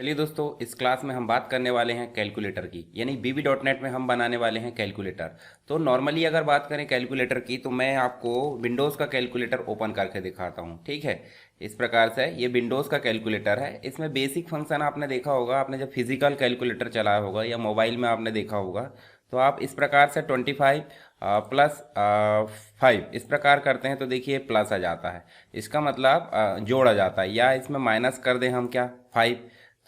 चलिए दोस्तों, इस क्लास में हम बात करने वाले हैं कैलकुलेटर की, यानी VB.NET में हम बनाने वाले हैं कैलकुलेटर। तो नॉर्मली अगर बात करें कैलकुलेटर की, तो मैं आपको विंडोज़ का कैलकुलेटर ओपन करके दिखाता हूँ। ठीक है, इस प्रकार से ये विंडोज़ का कैलकुलेटर है। इसमें बेसिक फंक्शन आपने देखा होगा, आपने जब फिजिकल कैलकुलेटर चलाया होगा या मोबाइल में आपने देखा होगा, तो आप इस प्रकार से 25 प्लस 5 इस प्रकार करते हैं तो देखिए प्लस आ जाता है। इसका मतलब जोड़ा जाता है, या इसमें माइनस कर दें हम क्या 5,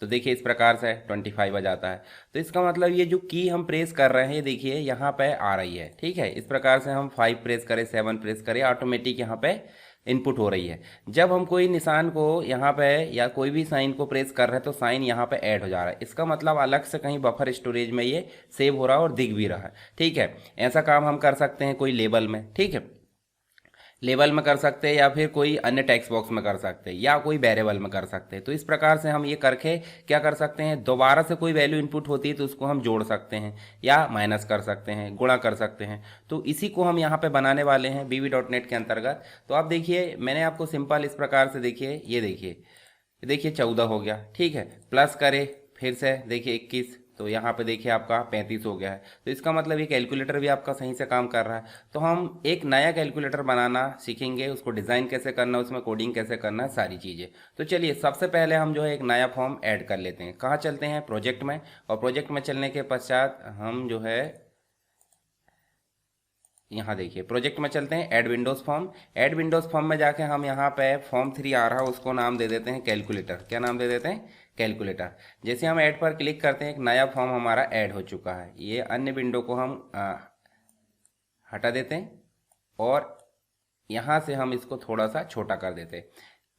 तो देखिए इस प्रकार से 25 आ जाता है। तो इसका मतलब ये जो की हम प्रेस कर रहे हैं, ये देखिए यहाँ पे आ रही है। ठीक है, इस प्रकार से हम 5 प्रेस करें, 7 प्रेस करें, ऑटोमेटिक यहाँ पे इनपुट हो रही है। जब हम कोई निशान को यहाँ पे या कोई भी साइन को प्रेस कर रहे हैं तो साइन यहाँ पे ऐड हो जा रहा है। इसका मतलब अलग से कहीं बफर स्टोरेज में ये सेव हो रहा है और दिख भी रहा है। ठीक है, ऐसा काम हम कर सकते हैं कोई लेबल में। ठीक है, लेबल में कर सकते हैं, या फिर कोई अन्य टेक्स्ट बॉक्स में कर सकते हैं, या कोई वेरिएबल में कर सकते हैं। तो इस प्रकार से हम ये करके क्या कर सकते हैं, दोबारा से कोई वैल्यू इनपुट होती है तो उसको हम जोड़ सकते हैं, या माइनस कर सकते हैं, गुणा कर सकते हैं। तो इसी को हम यहाँ पे बनाने वाले हैं VB.NET के अंतर्गत। तो आप देखिए, मैंने आपको सिंपल इस प्रकार से देखिए, ये देखिए 14 हो गया। ठीक है, प्लस करे फिर से देखिए 21, तो यहाँ पे देखिए आपका 35 हो गया है। तो इसका मतलब ये कैलकुलेटर भी आपका सही से काम कर रहा है। तो हम एक नया कैलकुलेटर बनाना सीखेंगे, उसको डिज़ाइन कैसे करना है, उसमें कोडिंग कैसे करना है, सारी चीज़ें। तो चलिए सबसे पहले हम जो है एक नया फॉर्म ऐड कर लेते हैं। कहाँ चलते हैं, प्रोजेक्ट में, और प्रोजेक्ट में चलने के पश्चात हम जो है यहाँ देखिए प्रोजेक्ट में चलते हैं, add Windows form. Add Windows form में जाके हम यहाँ पे फॉर्म 3 आ रहा है, उसको नाम दे देते हैं कैलकुलेटर। क्या नाम दे देते हैं, कैलकुलेटर। जैसे हम ऐड पर क्लिक करते हैं, एक नया फॉर्म हमारा ऐड हो चुका है। ये अन्य विंडो को हम हटा देते हैं, और यहाँ से हम इसको थोड़ा सा छोटा कर देते हैं।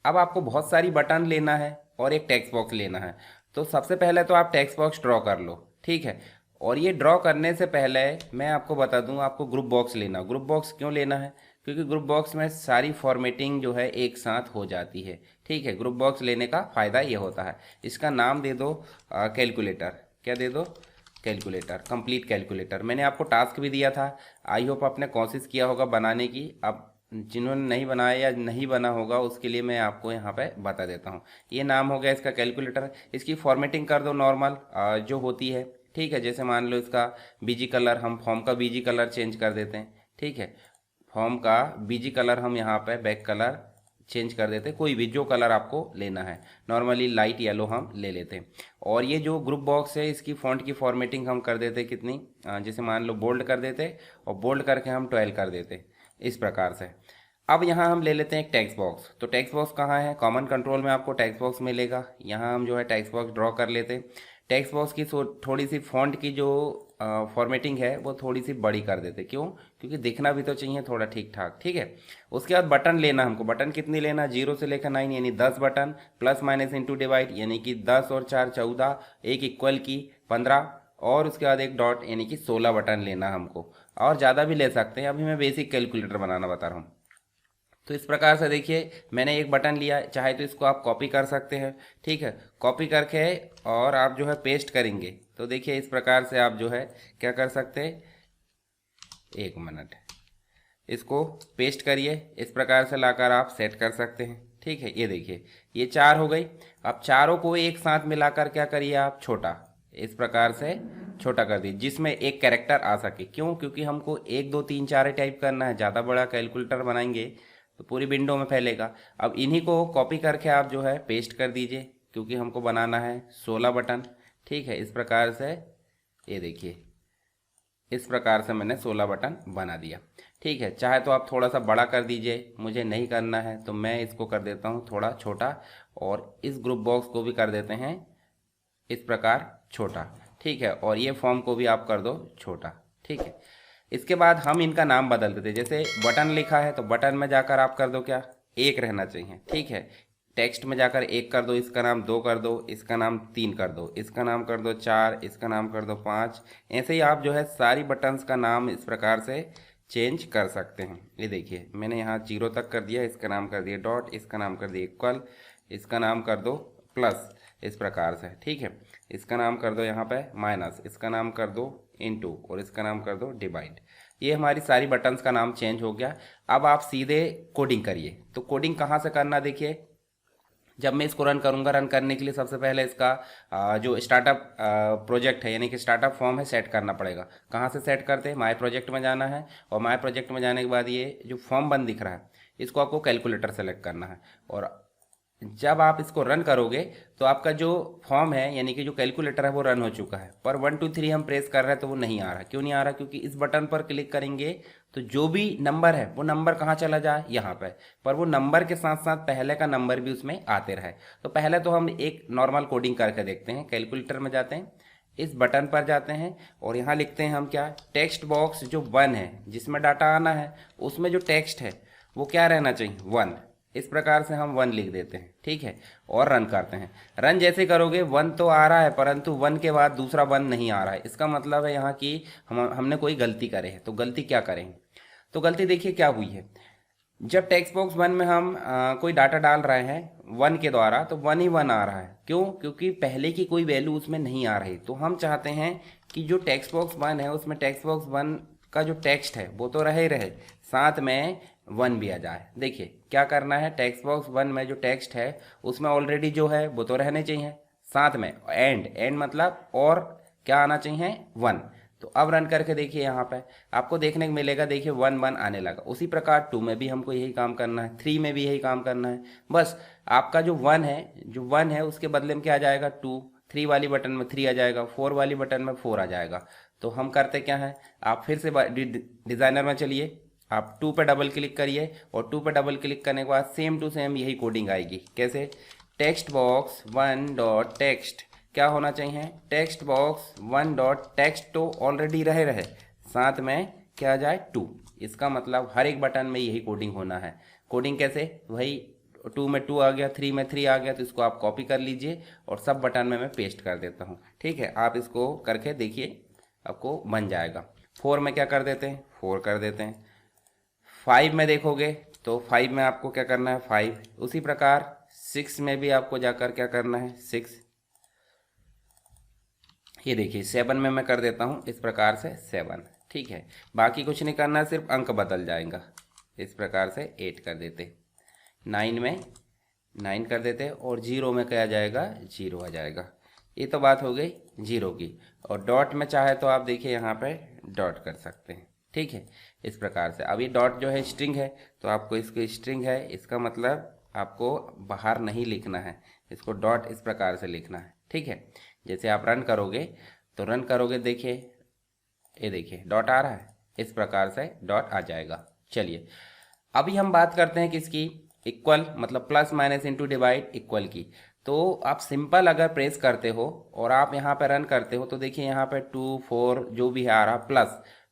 अब आपको बहुत सारी बटन लेना है और एक टेक्स्ट बॉक्स लेना है। तो सबसे पहले तो आप टेक्स्ट बॉक्स ड्रॉ कर लो। ठीक है, और ये ड्रॉ करने से पहले मैं आपको बता दूं, आपको ग्रुप बॉक्स लेना। ग्रुप बॉक्स क्यों लेना है, क्योंकि ग्रुप बॉक्स में सारी फॉर्मेटिंग जो है एक साथ हो जाती है। ठीक है, ग्रुप बॉक्स लेने का फ़ायदा ये होता है। इसका नाम दे दो कैलकुलेटर। क्या दे दो, कैलकुलेटर, कंप्लीट कैलकुलेटर। मैंने आपको टास्क भी दिया था, आई होप आपने कोशिश किया होगा बनाने की। अब जिन्होंने नहीं बनाया या नहीं बना होगा उसके लिए मैं आपको यहाँ पे बता देता हूँ। ये नाम हो गया इसका कैलकुलेटर। इसकी फॉर्मेटिंग कर दो नॉर्मल जो होती है। ठीक है, जैसे मान लो इसका बीजी कलर, हम फॉर्म का बीजी कलर चेंज कर देते हैं। ठीक है, फॉर्म का बीजी कलर हम यहाँ पे बैक कलर चेंज कर देते हैं, कोई भी जो कलर आपको लेना है। नॉर्मली लाइट येलो हम ले लेते हैं। और ये जो ग्रुप बॉक्स है, इसकी फॉन्ट की फॉर्मेटिंग हम कर देते कितनी, जैसे मान लो बोल्ड कर देते, और बोल्ड करके हम 12 कर देते, इस प्रकार से। अब यहाँ हम ले लेते हैं एक टेक्स्ट बॉक्स। तो टेक्स्ट बॉक्स कहाँ है, कॉमन कंट्रोल में आपको टेक्स्ट बॉक्स मिलेगा। यहाँ हम जो है टेक्स्ट बॉक्स ड्रॉ कर लेते हैं। टेक्स्ट बॉक्स की थोड़ी सी फॉन्ट की जो फॉर्मेटिंग है वो थोड़ी सी बड़ी कर देते। क्यों, क्योंकि दिखना भी तो चाहिए थोड़ा ठीक ठाक। ठीक है, उसके बाद बटन लेना हमको। बटन कितनी लेना, 0 से लेकर 9, यानी 10 button, plus minus into divide, यानी कि 10 और 4 14, एक इक्वल की 15, और उसके बाद एक डॉट, यानी कि 16 बटन लेना हमको। और ज़्यादा भी ले सकते हैं, अभी मैं बेसिक कैलकुलेटर बनाना बता रहा हूँ। तो इस प्रकार से देखिए मैंने एक बटन लिया, चाहे तो इसको आप कॉपी कर सकते हैं। ठीक है, कॉपी करके और आप जो है पेस्ट करेंगे तो देखिए इस प्रकार से आप जो है क्या कर सकते हैं, एक मिनट, इसको पेस्ट करिए, इस प्रकार से लाकर आप सेट कर सकते हैं। ठीक है, ये देखिए ये 4 हो गई। अब चारों को एक साथ मिलाकर क्या करिए आप, छोटा, इस प्रकार से छोटा कर दीजिए, जिसमें एक कैरेक्टर आ सके। क्यों, क्योंकि हमको 1 2 3 4 टाइप करना है। ज़्यादा बड़ा कैलकुलेटर बनाएंगे तो पूरी विंडो में फैलेगा। अब इन्हीं को कॉपी करके आप जो है पेस्ट कर दीजिए, क्योंकि हमको बनाना है 16 बटन। ठीक है, इस प्रकार से ये देखिए, इस प्रकार से मैंने 16 बटन बना दिया। ठीक है, चाहे तो आप थोड़ा सा बड़ा कर दीजिए, मुझे नहीं करना है तो मैं इसको कर देता हूँ थोड़ा छोटा, और इस ग्रुप बॉक्स को भी कर देते हैं इस प्रकार छोटा। ठीक है, और ये फॉर्म को भी आप कर दो छोटा। ठीक है, इसके बाद हम इनका नाम बदल देते, जैसे बटन लिखा है तो बटन में जाकर आप कर दो क्या, 1 रहना चाहिए। ठीक है, टेक्स्ट में जाकर 1 कर दो, इसका नाम 2 कर दो, इसका नाम 3 कर दो, इसका नाम कर दो 4, इसका नाम कर दो 5। ऐसे ही आप जो है सारी बटन्स का नाम इस प्रकार से चेंज कर सकते हैं। ये देखिए मैंने यहाँ 0 तक कर दिया, इसका नाम कर दिया डॉट, इसका नाम कर दिया इक्वल, इसका नाम कर दो प्लस, इस प्रकार से। ठीक है, इसका नाम कर दो यहाँ पे माइनस, इसका नाम कर दो इनटू, और इसका नाम कर दो डिवाइड। ये हमारी सारी बटन्स का नाम चेंज हो गया। अब आप सीधे कोडिंग करिए। तो कोडिंग कहाँ से करना देखिए, जब मैं इसको रन करूंगा, रन करने के लिए सबसे पहले इसका जो स्टार्टअप प्रोजेक्ट है यानी कि स्टार्टअप फॉर्म है सेट करना पड़ेगा। कहाँ से सेट करते हैं, माय प्रोजेक्ट में जाना है और माय प्रोजेक्ट में जाने के बाद ये जो फॉर्म बन दिख रहा है इसको आपको कैलकुलेटर सेलेक्ट करना है। और जब आप इसको रन करोगे तो आपका जो फॉर्म है यानी कि जो कैलकुलेटर है वो रन हो चुका है, पर 1 2 3 हम प्रेस कर रहे हैं तो वो नहीं आ रहा। क्यों नहीं आ रहा, क्योंकि इस बटन पर क्लिक करेंगे तो जो भी नंबर है वो नंबर कहाँ चला जाए, यहाँ पे, पर वो नंबर के साथ साथ पहले का नंबर भी उसमें आते रहे। तो पहले तो हम एक नॉर्मल कोडिंग करके देखते हैं। कैलकुलेटर में जाते हैं, इस बटन पर जाते हैं और यहाँ लिखते हैं हम क्या, टेक्स्ट बॉक्स जो 1 है जिसमें डाटा आना है उसमें जो टेक्स्ट है वो क्या रहना चाहिए, 1। इस प्रकार से हम 1 लिख देते हैं, ठीक है, और रन करते हैं। रन जैसे करोगे 1 तो आ रहा है परंतु 1 के बाद दूसरा 1 नहीं आ रहा है। इसका मतलब है यहाँ की हमने कोई गलती करे है। तो गलती क्या करेंगे, तो गलती देखिए क्या हुई है। जब टेक्स्ट बॉक्स 1 में हम कोई डाटा डाल रहे हैं 1 के द्वारा तो 1 ही 1 आ रहा है। क्यों, क्योंकि पहले की कोई वैल्यू उसमें नहीं आ रही। तो हम चाहते हैं कि जो टेक्स्ट बॉक्स 1 है उसमें टेक्स्ट बॉक्स 1 का जो टेक्स्ट है वो तो रहे साथ में 1 भी आ जाए। देखिए क्या करना है, टेक्स्ट बॉक्स 1 में जो टेक्स्ट है उसमें ऑलरेडी जो है वो तो रहने चाहिए, साथ में एंड मतलब और क्या आना चाहिए, 1। तो अब रन करके देखिए, यहाँ पे आपको देखने को मिलेगा, देखिए 1 1 आने लगा। उसी प्रकार 2 में भी हमको यही काम करना है, 3 में भी यही काम करना है। बस आपका जो 1 है उसके बदले में क्या आ जाएगा, 2। 3 वाली बटन में 3 आ जाएगा, 4 वाली बटन में 4 आ जाएगा। तो हम करते क्या है, आप फिर से डिज़ाइनर में चलिए, आप 2 पे डबल क्लिक करिए और 2 पे डबल क्लिक करने के बाद सेम टू सेम यही कोडिंग आएगी। कैसे, टेक्स्ट बॉक्स 1 डॉट टेक्स्ट क्या होना चाहिए, टेक्स्ट बॉक्स 1 डॉट टेक्स्ट तो ऑलरेडी रहे साथ में क्या आ जाए, 2। इसका मतलब हर एक बटन में यही कोडिंग होना है। कोडिंग कैसे, वही 2 में 2 आ गया, 3 में 3 आ गया, तो इसको आप कॉपी कर लीजिए और सब बटन में मैं पेस्ट कर देता हूँ। ठीक है, आप इसको करके देखिए आपको बन जाएगा। 4 में क्या कर देते हैं, 4 कर देते हैं। 5 में देखोगे तो 5 में आपको क्या करना है, 5। उसी प्रकार 6 में भी आपको जाकर क्या करना है, 6। ये देखिए 7 में मैं कर देता हूँ इस प्रकार से 7। ठीक है, बाकी कुछ नहीं करना, सिर्फ अंक बदल जाएगा। इस प्रकार से 8 कर देते, 9 में 9 कर देते और 0 में क्या आ जाएगा, 0 आ जाएगा। ये तो बात हो गई 0 की। और डॉट में चाहे तो आप देखिए यहाँ पे डॉट कर सकते हैं। ठीक है, इस प्रकार से। अब ये डॉट जो है स्ट्रिंग है, तो आपको इसको स्ट्रिंग है, इसका मतलब आपको बाहर नहीं लिखना है, इसको डॉट इस प्रकार से लिखना है। ठीक है, जैसे आप रन करोगे तो रन करोगे, देखिए ये देखिए डॉट आ रहा है, इस प्रकार से डॉट आ जाएगा। चलिए अभी हम बात करते हैं किसकी, इक्वल मतलब plus minus into divide equal की। तो आप सिंपल अगर प्रेस करते हो और आप यहाँ पे रन करते हो तो देखिए यहाँ पे 2 4 जो भी है आ रहा,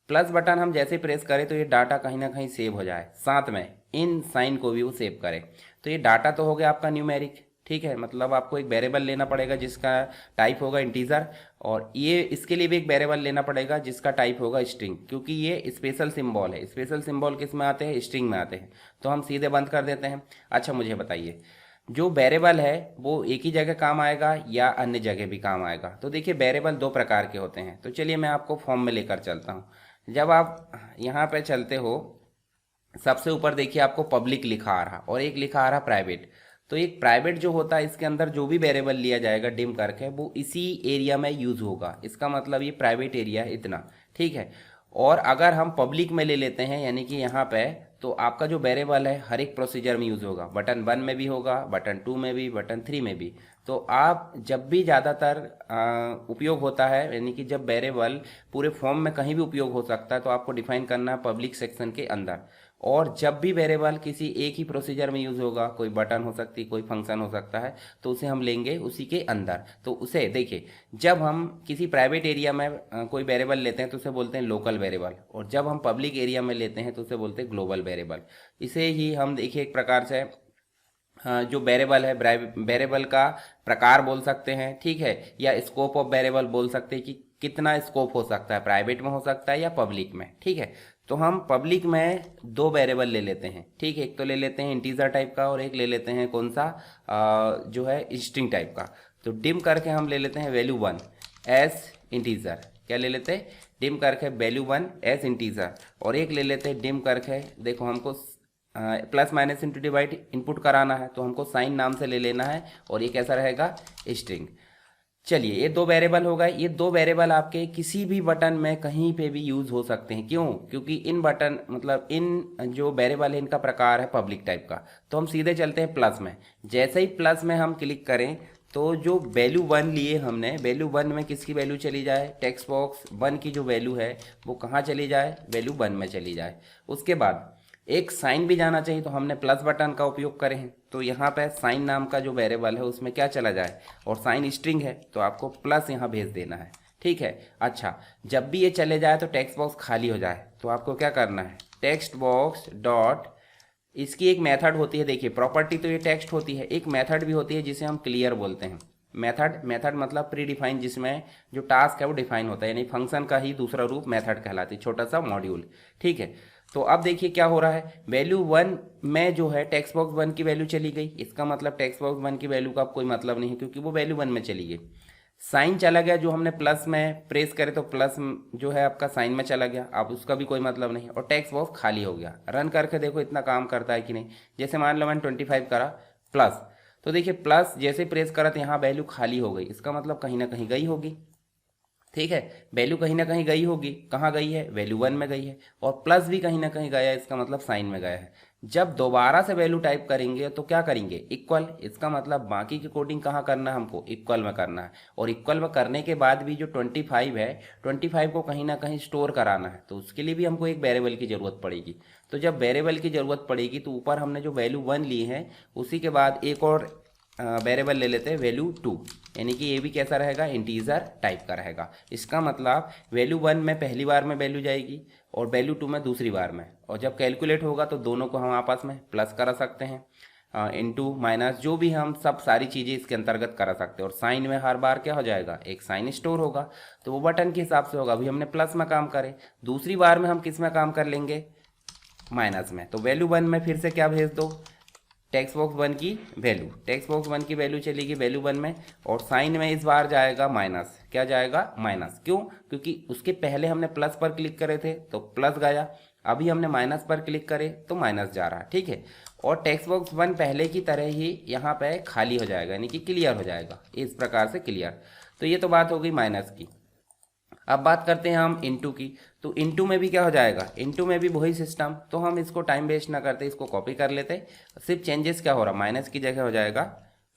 प्लस बटन हम जैसे प्रेस करें तो ये डाटा कहीं ना कहीं सेव हो जाए, साथ में इन साइन को भी वो सेव करे। तो ये डाटा तो हो गया आपका न्यूमेरिक। ठीक है, मतलब आपको एक वेरिएबल लेना पड़ेगा जिसका टाइप होगा इंटीजर, और ये इसके लिए भी एक वेरिएबल लेना पड़ेगा जिसका टाइप होगा स्ट्रिंग, क्योंकि ये स्पेशल सिंबल है। स्पेशल सिंबल किस में आते हैं, स्ट्रिंग में आते हैं। तो हम सीधे बंद कर देते हैं। अच्छा मुझे बताइए, जो वेरिएबल है वो एक ही जगह काम आएगा या अन्य जगह भी काम आएगा? तो देखिए वेरिएबल 2 प्रकार के होते हैं। तो चलिए मैं आपको फॉर्म में लेकर चलता हूँ। जब आप यहाँ पे चलते हो, सबसे ऊपर देखिए आपको पब्लिक लिखा आ रहा और एक लिखा आ रहा प्राइवेट। तो एक प्राइवेट जो होता है इसके अंदर जो भी वेरिएबल लिया जाएगा डिम करके वो इसी एरिया में यूज होगा, इसका मतलब ये प्राइवेट एरिया है इतना। ठीक है, और अगर हम पब्लिक में ले लेते हैं यानी कि यहाँ पे, तो आपका जो वेरिएबल है हर एक प्रोसीजर में यूज होगा, बटन 1 में भी होगा, बटन 2 में भी, बटन 3 में भी। तो आप जब भी ज़्यादातर उपयोग होता है यानी कि जब वेरिएबल पूरे फॉर्म में कहीं भी उपयोग हो सकता है तो आपको डिफाइन करना है पब्लिक सेक्शन के अंदर। और जब भी वेरिएबल किसी एक ही प्रोसीजर में यूज होगा, कोई बटन हो सकती है, कोई फंक्शन हो सकता है, तो उसे हम लेंगे उसी के अंदर। तो उसे देखिए, जब हम किसी प्राइवेट एरिया में कोई वेरिएबल लेते हैं तो उसे बोलते हैं लोकल वेरिएबल, और जब हम पब्लिक एरिया में लेते हैं तो उसे बोलते हैं ग्लोबल वेरिएबल। इसे ही हम देखिए एक प्रकार से जो वेरिएबल है वेरिएबल का प्रकार बोल सकते हैं। ठीक है, या स्कोप ऑफ वेरिएबल बोल सकते हैं कि कितना स्कोप हो सकता है, प्राइवेट में हो सकता है या पब्लिक में। ठीक है, तो हम पब्लिक में 2 वेरिएबल ले लेते हैं। ठीक है, एक तो ले लेते हैं इंटीजर टाइप का और एक ले लेते हैं कौन सा जो है स्ट्रिंग टाइप का। तो डिम करके हम ले लेते हैं वैल्यू 1 एज इंटीजर। क्या ले लेते हैं, डिम करके वैल्यू 1 एज इंटीजर, और एक ले लेते हैं डिम करके, देखो हमको plus minus into divide input कराना है, तो हमको साइन नाम से ले लेना है और ये कैसा रहेगा, स्ट्रिंग। चलिए, ये दो वेरिएबल हो गए। ये दो वेरिएबल आपके किसी भी बटन में कहीं पे भी यूज़ हो सकते हैं। क्यों? क्योंकि इन बटन मतलब इन जो वेरिएबल है इनका प्रकार है पब्लिक टाइप का। तो हम सीधे चलते हैं प्लस में। जैसे ही प्लस में हम क्लिक करें तो जो वैल्यू 1 लिए हमने, वैल्यू 1 में किसकी वैल्यू चली जाए, टेक्स्ट बॉक्स 1 की जो वैल्यू है वो कहाँ चली जाए, वैल्यू 1 में चली जाए। उसके बाद एक साइन भी जाना चाहिए, तो हमने प्लस बटन का उपयोग करें हैं। तो यहाँ पे साइन नाम का जो वेरिएबल है उसमें क्या चला जाए, और साइन स्ट्रिंग है तो आपको प्लस यहाँ भेज देना है। ठीक है। अच्छा, जब भी ये चले जाए तो टेक्स्ट बॉक्स खाली हो जाए तो आपको क्या करना है, टेक्स्ट बॉक्स डॉट, इसकी एक मेथड होती है। देखिए, प्रॉपर्टी तो ये टेक्स्ट होती है, एक मेथड भी होती है जिसे हम क्लियर बोलते हैं। मेथड मतलब प्री डिफाइन, जिसमें जो टास्क है वो डिफाइन होता है, यानी फंक्शन का ही दूसरा रूप मेथड कहलाती है, छोटा सा मॉड्यूल। ठीक है। तो अब देखिए क्या हो रहा है, वैल्यू 1 में जो है टेक्स्ट बॉक्स 1 की वैल्यू चली गई। इसका मतलब टेक्स्ट बॉक्स 1 की वैल्यू का अब कोई मतलब नहीं है, क्योंकि वो वैल्यू 1 में चली गई। साइन चला गया, जो हमने प्लस में प्रेस करे तो प्लस जो है आपका साइन में चला गया, अब उसका भी कोई मतलब नहीं, और टेक्स्ट बॉक्स खाली हो गया। रन करके देखो इतना काम करता है कि नहीं। जैसे मान लो मैंने 25 करा प्लस, तो देखिए प्लस जैसे प्रेस करा तो यहाँ वैल्यू खाली हो गई, इसका मतलब कहीं ना कहीं गई होगी। ठीक है, वैल्यू कहीं ना कहीं गई होगी, कहाँ गई है, वैल्यू 1 में गई है, और प्लस भी कहीं ना कहीं गया है, इसका मतलब साइन में गया है। जब दोबारा से वैल्यू टाइप करेंगे तो क्या करेंगे, इक्वल, इसका मतलब बाकी की कोडिंग कहाँ करना है, हमको इक्वल में करना है। और इक्वल में करने के बाद भी जो 25 है, 25 को कहीं ना कहीं स्टोर कराना है, तो उसके लिए भी हमको एक वेरिएबल की ज़रूरत पड़ेगी। तो जब वेरिएबल की ज़रूरत पड़ेगी तो ऊपर हमने जो वैल्यू 1 ली है उसी के बाद एक और वेरिएबल ले लेते हैं वैल्यू 2, यानी कि ये भी कैसा रहेगा, इंटीजर टाइप का रहेगा। इसका मतलब वैल्यू 1 में पहली बार में वैल्यू जाएगी और वैल्यू 2 में दूसरी बार में, और जब कैलकुलेट होगा तो दोनों को हम आपस में प्लस करा सकते हैं, इनटू माइनस, जो भी हम सब सारी चीज़ें इसके अंतर्गत करा सकते हैं। और साइन में हर बार क्या हो जाएगा, एक साइन स्टोर होगा, तो वो बटन के हिसाब से होगा। अभी हमने प्लस में काम करे, दूसरी बार में हम किस में काम कर लेंगे, माइनस में। तो वैल्यू 1 में फिर से क्या भेज दो, टेक्स्ट बॉक्स 1 की वैल्यू, टेक्स्ट बॉक्स 1 की वैल्यू चलेगी वैल्यू 1 में, और साइन में इस बार जाएगा माइनस। क्या जाएगा, माइनस। क्यों? क्योंकि उसके पहले हमने प्लस पर क्लिक करे थे तो प्लस गया, अभी हमने माइनस पर क्लिक करे तो माइनस जा रहा है। ठीक है। और टेक्स्ट बॉक्स 1 पहले की तरह ही यहाँ पे खाली हो जाएगा, यानी कि क्लियर हो जाएगा, इस प्रकार से क्लियर। तो ये तो बात हो गई माइनस की। अब बात करते हैं हम इनटू की। तो इनटू में भी क्या हो जाएगा, इनटू में भी वही सिस्टम। तो हम इसको टाइम वेस्ट ना करते, इसको कॉपी कर लेते। सिर्फ चेंजेस क्या हो रहा, माइनस की जगह हो जाएगा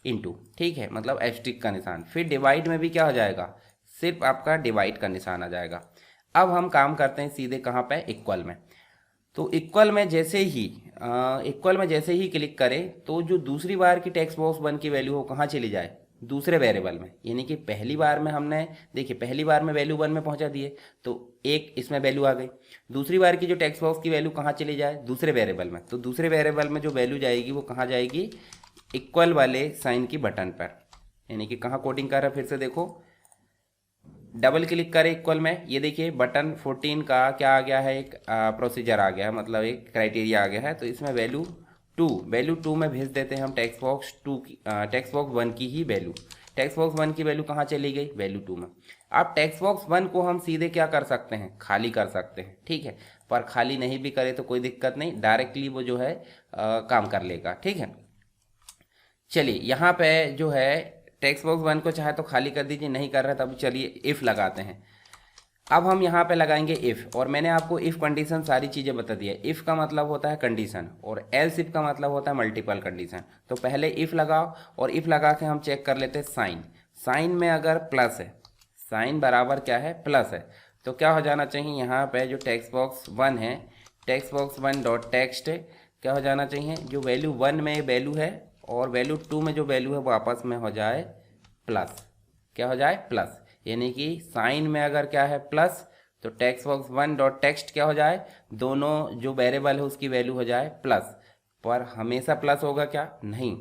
इनटू। ठीक है, मतलब एस्ट्रिक का निशान। फिर डिवाइड में भी क्या हो जाएगा, सिर्फ आपका डिवाइड का निशान आ जाएगा। अब हम काम करते हैं सीधे कहाँ पे, इक्वल में। तो इक्वल में जैसे ही क्लिक करें तो जो दूसरी बार की टेक्स्ट बॉक्स 1 की वैल्यू हो कहाँ चली जाए, दूसरे वेरिएबल में। यानी कि पहली बार में हमने, देखिए पहली बार में वैल्यू 1 में पहुंचा दिए तो एक इसमें वैल्यू आ गई। दूसरी बार की जो टेक्स्ट बॉक्स की वैल्यू कहाँ चली जाए, दूसरे वेरिएबल में। तो दूसरे वेरिएबल में जो वैल्यू जाएगी वो कहाँ जाएगी, इक्वल वाले साइन की बटन पर। यानी कि कहाँ कोडिंग कर रहा है, फिर से देखो, डबल क्लिक करें इक्वल में, ये देखिए बटन 14 का क्या आ गया है, एक प्रोसीजर आ गया है, मतलब एक क्राइटेरिया आ गया है। तो इसमें वैल्यू 2 में भेज देते हैं हम टेक्स्ट बॉक्स 2 की, टेक्स्ट बॉक्स 1 की ही वैल्यू। टेक्स्ट बॉक्स 1 की वैल्यू कहाँ चली गई, वैल्यू 2 में। अब टेक्स्ट बॉक्स 1 को हम सीधे क्या कर सकते हैं, खाली कर सकते हैं। ठीक है, पर खाली नहीं भी करे तो कोई दिक्कत नहीं, डायरेक्टली वो जो है काम कर लेगा। ठीक है। चलिए, यहाँ पे जो है टेक्स्ट बॉक्स 1 को चाहे तो खाली कर दीजिए, नहीं कर रहा तब चलिए इफ़ लगाते हैं। अब हम यहाँ पे लगाएंगे इफ़, और मैंने आपको इफ़ कंडीशन सारी चीज़ें बता दी है। इफ़ का मतलब होता है कंडीशन, और एल्स इफ़ का मतलब होता है मल्टीपल कंडीशन। तो पहले इफ़ लगाओ, और इफ़ लगा के हम चेक कर लेते हैं साइन। साइन में अगर प्लस है, साइन बराबर क्या है, प्लस है, तो क्या हो जाना चाहिए, यहाँ पे जो टेक्स्ट बॉक्स 1 है, टेक्स्ट बॉक्स 1 डॉट टेक्स्ट क्या हो जाना चाहिए, जो वैल्यू 1 में वैल्यू है और वैल्यू 2 में जो वैल्यू है वो आपस में हो जाए प्लस। क्या हो जाए, प्लस। यानी कि साइन में अगर क्या है, प्लस, तो टेक्स्ट बॉक्स 1 डॉट टेक्स्ट क्या हो जाए, दोनों जो वेरिएबल है उसकी वैल्यू हो जाए प्लस। पर हमेशा प्लस होगा क्या, नहीं।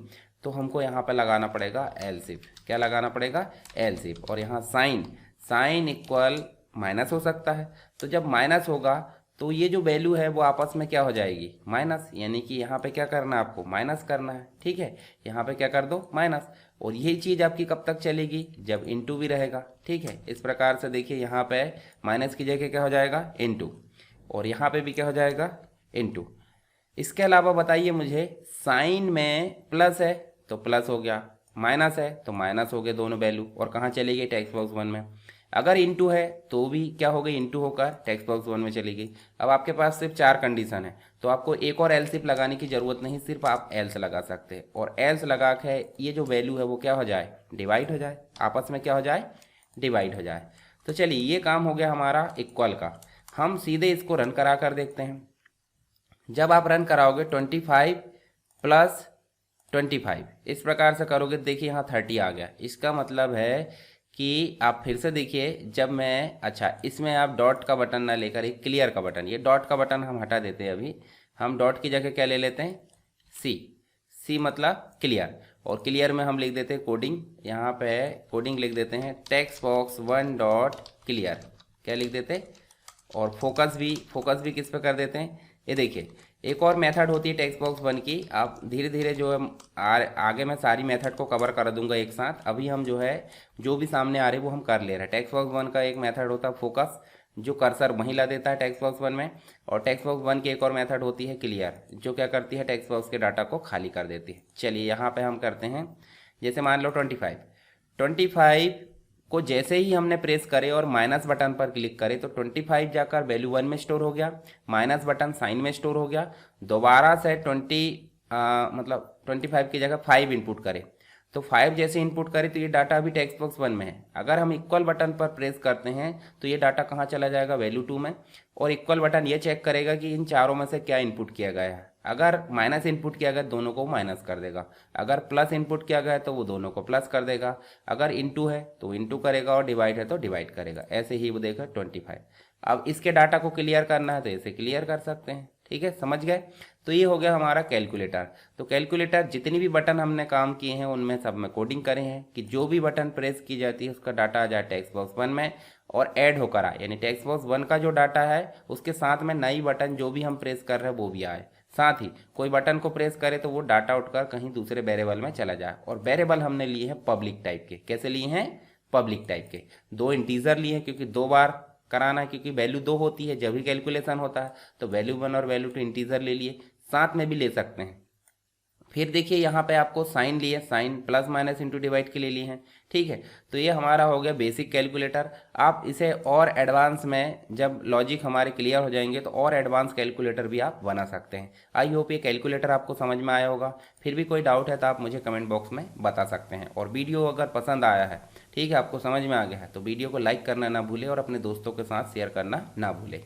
तो हमको यहाँ पर लगाना पड़ेगा एल्स इफ। क्या लगाना पड़ेगा, एल्स इफ। और यहाँ साइन इक्वल माइनस हो सकता है, तो जब माइनस होगा तो ये जो वैल्यू है वो आपस में क्या हो जाएगी, माइनस। यानी कि यहाँ पे क्या करना है, आपको माइनस करना है। ठीक है, यहाँ पे क्या कर दो, माइनस। और यही चीज़ आपकी कब तक चलेगी, जब इनटू भी रहेगा। ठीक है, इस प्रकार से देखिए यहाँ पे माइनस की जगह क्या हो जाएगा, इनटू, और यहाँ पे भी क्या हो जाएगा, इनटू। इसके अलावा बताइए मुझे, साइन में प्लस है तो प्लस हो गया, माइनस है तो माइनस हो गए दोनों वैल्यू, और कहाँ चली गई, टेक्स्ट बॉक्स 1 में। अगर इंटू है तो भी क्या हो गई, इंटू होकर टेक्स्ट बॉक्स 1 में चली गई। अब आपके पास सिर्फ 4 कंडीशन है, तो आपको एक और एल्स लगाने की जरूरत नहीं, सिर्फ आप एल्स लगा सकते हैं, और एल्स लगा के ये जो वैल्यू है वो क्या हो जाए, डिवाइड हो जाए, आपस में क्या हो जाए, डिवाइड हो जाए। तो चलिए ये काम हो गया हमारा इक्वल का। हम सीधे इसको रन करा कर देखते हैं। जब आप रन कराओगे 25 प्लस 25 इस प्रकार से करोगे, देखिए यहाँ 30 आ गया। इसका मतलब है कि आप फिर से देखिए, जब मैं, अच्छा इसमें आप डॉट का बटन ना लेकर एक क्लियर का बटन, ये डॉट का बटन हम हटा देते हैं। अभी हम डॉट की जगह क्या ले लेते हैं, सी। सी मतलब क्लियर, और क्लियर में हम लिख देते हैं कोडिंग। यहाँ पे कोडिंग लिख देते हैं टेक्स्ट बॉक्स 1 डॉट क्लियर, क्या लिख देते हैं। और फोकस भी किस पे कर देते हैं, ये देखिए एक और मेथड होती है टेक्स्ट बॉक्स 1 की। आप धीरे धीरे जो है आगे मैं सारी मेथड को कवर कर दूंगा एक साथ। अभी हम जो है जो भी सामने आ रहे वो हम कर ले रहे हैं। टेक्स्ट बॉक्स 1 का एक मेथड होता है फोकस, जो कर्सर वहीं ला देता है टेक्स्ट बॉक्स 1 में। और टेक्स्ट बॉक्स 1 की एक और मेथड होती है क्लियर, जो क्या करती है, टेक्स्ट बॉक्स के डाटा को खाली कर देती है। चलिए यहाँ पे हम करते हैं, जैसे मान लो 25 को जैसे ही हमने प्रेस करे और माइनस बटन पर क्लिक करे तो 25 जाकर वैल्यू 1 में स्टोर हो गया, माइनस बटन साइन में स्टोर हो गया। दोबारा से 25 की जगह 5 इनपुट करे तो 5 जैसे इनपुट करे तो ये डाटा अभी टेक्स्ट बॉक्स 1 में है। अगर हम इक्वल बटन पर प्रेस करते हैं तो ये डाटा कहाँ चला जाएगा, वैल्यू 2 में। और इक्वल बटन ये चेक करेगा कि इन चारों में से क्या इनपुट किया गया है। अगर माइनस इनपुट किया गया दोनों को माइनस कर देगा, अगर प्लस इनपुट किया गया है तो वो दोनों को प्लस कर देगा, अगर इंटू है तो इंटू करेगा, और डिवाइड है तो डिवाइड करेगा। ऐसे ही वो देगा 25। अब इसके डाटा को क्लियर करना है तो ऐसे क्लियर कर सकते हैं। ठीक है, समझ गए। तो ये हो गया हमारा कैलकुलेटर। तो कैलकुलेटर जितनी भी बटन हमने काम किए हैं उनमें सब में कोडिंग करे हैं कि जो भी बटन प्रेस की जाती है उसका डाटा आ जाए टेक्स्ट बॉक्स 1 में और ऐड होकर आए, यानी टेक्स्ट बॉक्स 1 का जो डाटा है उसके साथ में नई बटन जो भी हम प्रेस कर रहे हैं वो भी आए। साथ ही कोई बटन को प्रेस करे तो वो डाटा उठकर कहीं दूसरे वेरिएबल में चला जाए। और वेरिएबल हमने लिए हैं पब्लिक टाइप के। कैसे लिए हैं, पब्लिक टाइप के। 2 इंटीजर लिए हैं क्योंकि 2 बार कराना है, क्योंकि वैल्यू 2 होती है जब भी कैलकुलेशन होता है। तो वैल्यू 1 और वैल्यू 2 इंटीजर ले लिए, साथ में भी ले सकते हैं। फिर देखिए यहाँ पे आपको साइन लिए, sign plus minus into divide के लिए लिए हैं। ठीक है, तो ये हमारा हो गया बेसिक कैलकुलेटर। आप इसे और एडवांस में, जब लॉजिक हमारे क्लियर हो जाएंगे तो और एडवांस कैलकुलेटर भी आप बना सकते हैं। आई होप ये कैलकुलेटर आपको समझ में आया होगा। फिर भी कोई डाउट है तो आप मुझे कमेंट बॉक्स में बता सकते हैं। और वीडियो अगर पसंद आया है, ठीक है, आपको समझ में आ गया है, तो वीडियो को लाइक करना ना भूलें और अपने दोस्तों के साथ शेयर करना ना भूलें।